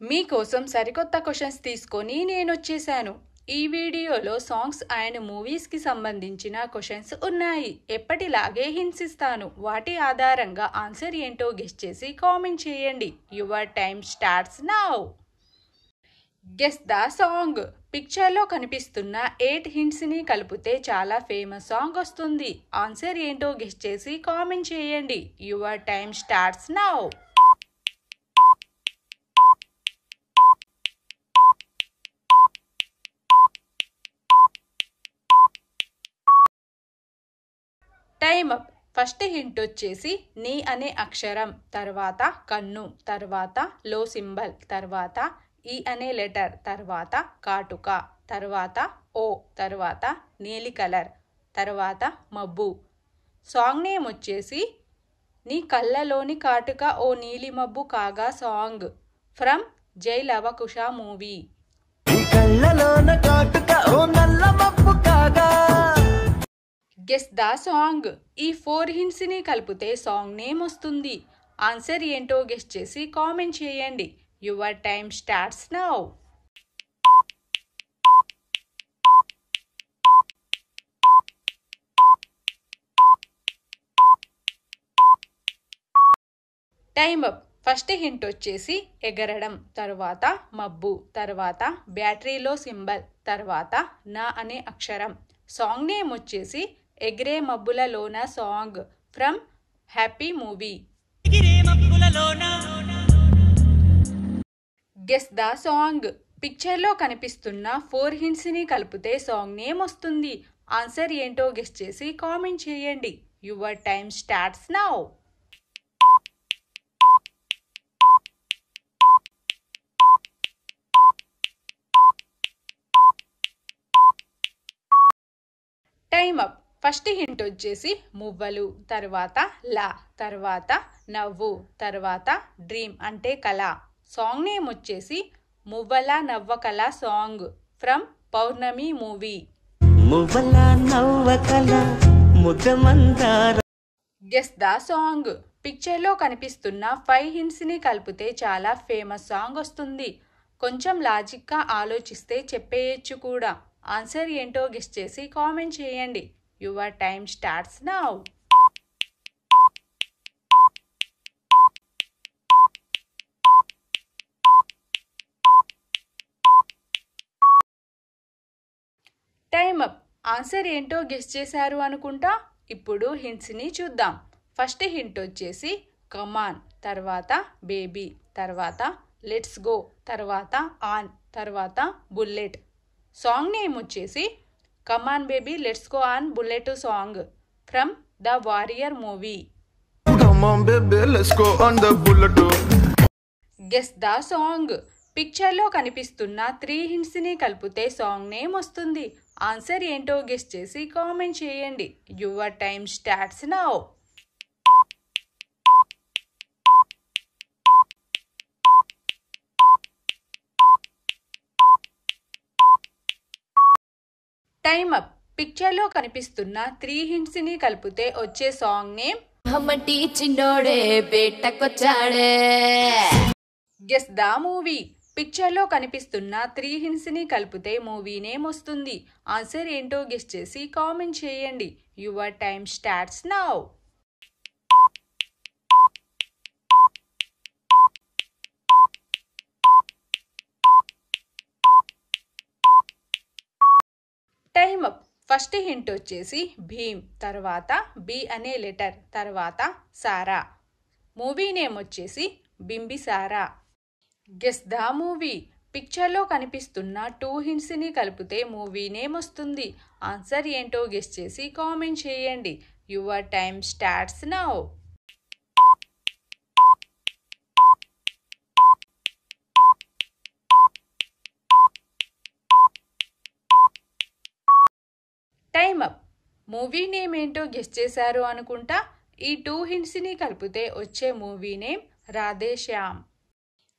మీకోసం సరికొత్త క్వశ్చన్స్ తీసుకొని నేనొచ్చేసాను. ఈ వీడియోలో సాంగ్స్ అండ్ మూవీస్కి సంబంధించిన క్వశ్చన్స్ ఉన్నాయి. ఎప్పటిలాగే హింట్స్ ఇస్తాను. వాటి ఆధారంగా ఆన్సర్ ఏంటో గెస్ చేసి కామెంట్ చేయండి. Your time starts now. Guess the song. పిక్చర్లో కనిపిస్తున్న 8 హింట్స్ని కలిపితే చాలా ఫేమస్ సాంగ్ వస్తుంది. ఆన్సర్ ఏంటో గెస్ చేసి కామెంట్ చేయండి. Your time starts now. Time up. First hint వచ్చేసి నీ అనే అక్షరం, తర్వాత కన్ను, తర్వాత లో సింబల్, తర్వాత ఈ అనే లెటర్, తర్వాత కాటుక, తర్వాత ఓ, తర్వాత నీలి కలర్, తర్వాత మబ్బు. సాంగ్ నేమ్ వచ్చేసి నీ కళ్ళలోని కాటుక ఓ నీలి మబ్బు కాగా song from Jai Lava Kusa movie. Guess the song. ఈ 4 హింట్స్ని కలిపితే సాంగ్ నేమ్ వస్తుంది. ఆన్సర్ ఏంటో గెస్ చేసి కామెంట్ చేయండి. Your time starts now. Time up. First hint వచ్చేసి ఎగరడం, తర్వాత మబ్బు, తర్వాత బ్యాటరీలో సింబల్, తర్వాత నా అనే అక్షరం. సాంగ్ నేమ్ వచ్చేసి ఎగిరే మబ్బులలోన song from Happy movie. Guess the song. పిక్చర్లో కనిపిస్తున్న 4 హింట్స్ని కలిపితే సాంగ్ నేమ్ వస్తుంది. ఆన్సర్ ఏంటో గెస్ చేసి కామెంట్ చేయండి. Your time starts now. Time up. First hint వచ్చేసి మువ్వలు, తర్వాత లా, తర్వాత నవ్వు, తర్వాత డ్రీమ్ అంటే కళ. సాంగ్ నేమ్ వచ్చేసి మువ్వల నవ్వకళ song from Pournami movie. Guess the song. పిక్చర్లో కనిపిస్తున్న 5 హింట్స్ని కలిపితే చాలా ఫేమస్ సాంగ్ వస్తుంది. కొంచెం లాజిక్గా ఆలోచిస్తే చెప్పేయచ్చు కూడా. ఆన్సర్ ఏంటో గెస్ చేసి కామెంట్ చేయండి. Your time starts now. Time up. Answer ఏంటో గెస్ చేశారు అనుకుంటా. ఇప్పుడు హింట్స్ని చూద్దాం. ఫస్ట్ హింట్ వచ్చేసి కమాన్, తర్వాత బేబీ, తర్వాత లెట్స్ గో, తర్వాత ఆన్, తర్వాత బుల్లెట్. సాంగ్ నేమ్ వచ్చేసి come on baby let's go on bullet song from the warrior movie. Guess the song. పిక్చర్లో కనిపిస్తున్న 3 హింట్స్ని కలిపితే సాంగ్ నేమ్ వస్తుంది. ఆన్సర్ ఏంటో గెస్ చేసి కామెంట్ చేయండి. Your time starts now. Time up. పిక్చర్లో కనిపిస్తున్న 3 హింట్స్ని కలిపితే వచ్చే song name guess the movie. పిక్చర్లో కనిపిస్తున్న 3 హింట్స్ని కలిపితే మూవీ నేమ్ వస్తుంది. ఆన్సర్ ఏంటో గెస్ చేసి కామెంట్ చేయండి. Your time starts now. Time up. First hint వచ్చేసి భీమ్, తర్వాత బి అనే లెటర్, తర్వాత సారా. మూవీ నేమ్ వచ్చేసి బింబిసారా. Guess the movie. పిక్చర్లో కనిపిస్తున్న 2 హింట్స్ని కలిపితే మూవీ నేమ్ వస్తుంది. ఆన్సర్ ఏంటో గెస్ చేసి కామెంట్ చేయండి. Your time starts now. Time up. Movie name ఏంటో గెస్ చేశారు అనుకుంటా. ఈ 2 హింట్స్ని కలిపితే వచ్చే movie name Radhe Shyam.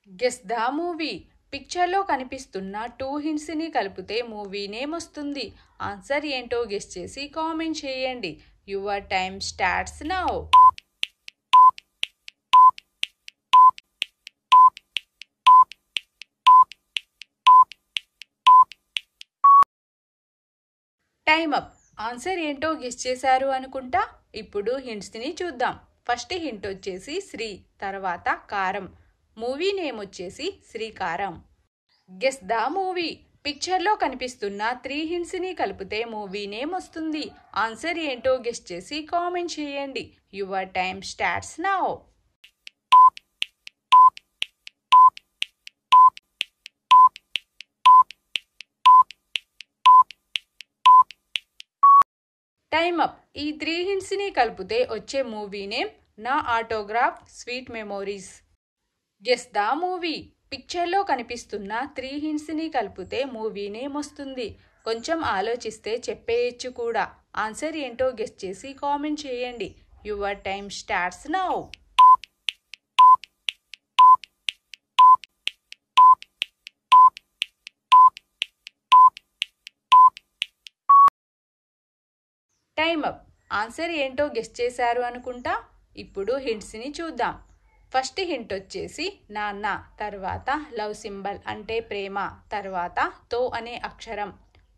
Guess the movie. పిక్చర్లో కనిపిస్తున్న 2 హింట్స్ని కలిపితే మూవీ నేమ్ వస్తుంది. ఆన్సర్ ఏంటో గెస్ చేసి కామెంట్ చేయండి. Your time starts now. Time up. Answer ఏంటో గెస్ చేశారు అనుకుంటా. ఇప్పుడు హింట్స్ని చూద్దాం. ఫస్ట్ హింట్ వచ్చేసి శ్రీ, తర్వాత కారం. మూవీ నేమ్ వచ్చేసి శ్రీకారం. Guess the movie. పిక్చర్లో కనిపిస్తున్న 3 హింట్స్ని కలిపితే మూవీ నేమ్ వస్తుంది. ఆన్సర్ ఏంటో గెస్ చేసి కామెంట్ చేయండి. Your time starts now. Time up. ఈ 3 హింట్స్ని కలిపితే వచ్చే మూవీ నేమ్ నా autograph sweet memories. Guess the movie. పిక్చర్లో కనిపిస్తున్న 3 హింట్స్ని కలిపితే మూవీ నేమ్ వస్తుంది. కొంచెం ఆలోచిస్తే చెప్పేయచ్చు కూడా. ఆన్సర్ ఏంటో గెస్ చేసి కామెంట్ చేయండి. Your time starts now. Time up. Answer ఏంటో గెస్ చేశారు అనుకుంటా. ఇప్పుడు హింట్స్ని చూద్దాం. ఫస్ట్ హింట్ వచ్చేసి నాన్న, తర్వాత లవ్ సింబల్ అంటే ప్రేమ, తర్వాత తో అనే అక్షరం.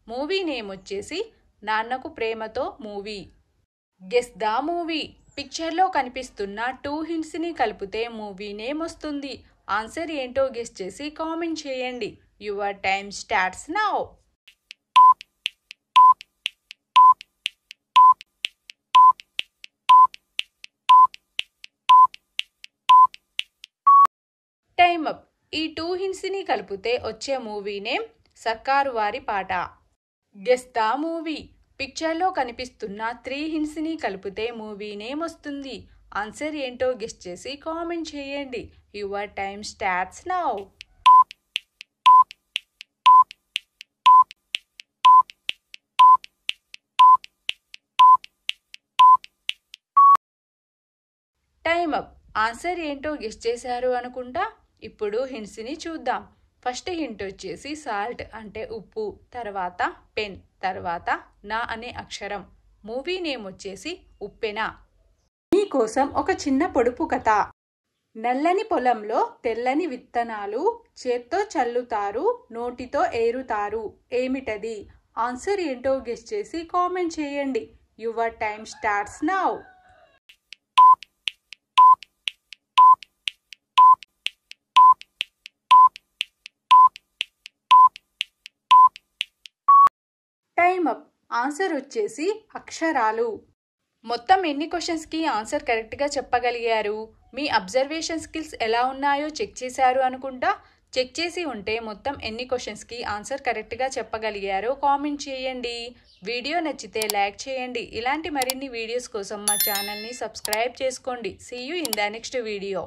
మూవీ నేమ్ వచ్చేసి Nannaku Prematho movie. Guess the movie. పిక్చర్లో కనిపిస్తున్న 2 హింట్స్ని కలిపితే మూవీ నేమ్ వస్తుంది. ఆన్సర్ ఏంటో గెస్ చేసి కామెంట్ చేయండి. Your time starts now. Time up. ఈ 2 హింట్స్ని కలిపితే వచ్చే మూవీ నేమ్ సర్కారు వారి పాట. Guess the movie. పిక్చర్లో కనిపిస్తున్న 3 హింట్స్ని కలిపితే మూవీ నేమ్ వస్తుంది. ఆన్సర్ ఏంటో గెస్ చేసి కామెంట్ చేయండి. Your time starts now. Time up. Answer ఏంటో గెస్ చేశారు అనుకుంటా. ఇప్పుడు హింట్స్ని చూద్దాం. ఫస్ట్ హింట్ వచ్చేసి సాల్ట్ అంటే ఉప్పు, తర్వాత పెన్, తర్వాత నా అనే అక్షరం. మూవీ నేమ్ వచ్చేసి ఉప్పెన. మీకోసం ఒక చిన్న పొడుపు కథ. నల్లని పొలంలో తెల్లని విత్తనాలు చేత్తో చల్లుతారు, నోటితో ఏరుతారు. ఏమిటది? ఆన్సర్ ఏంటో గెస్ చేసి కామెంట్ చేయండి. Your time starts now. Time up. Answer వచ్చేసి అక్షరాలు. మొత్తం ఎన్ని క్వశ్చన్స్కి ఆన్సర్ కరెక్ట్గా చెప్పగలిగారు? మీ అబ్జర్వేషన్ స్కిల్స్ ఎలా ఉన్నాయో చెక్ చేశారు అనుకుంటా. చెక్ చేసి ఉంటే మొత్తం ఎన్ని క్వశ్చన్స్కి ఆన్సర్ కరెక్ట్గా చెప్పగలిగారో కామెంట్ చేయండి. వీడియో నచ్చితే లైక్ చేయండి. ఇలాంటి మరిన్ని వీడియోస్ కోసం మా ఛానల్ని సబ్స్క్రైబ్ చేసుకోండి. See you in the next video.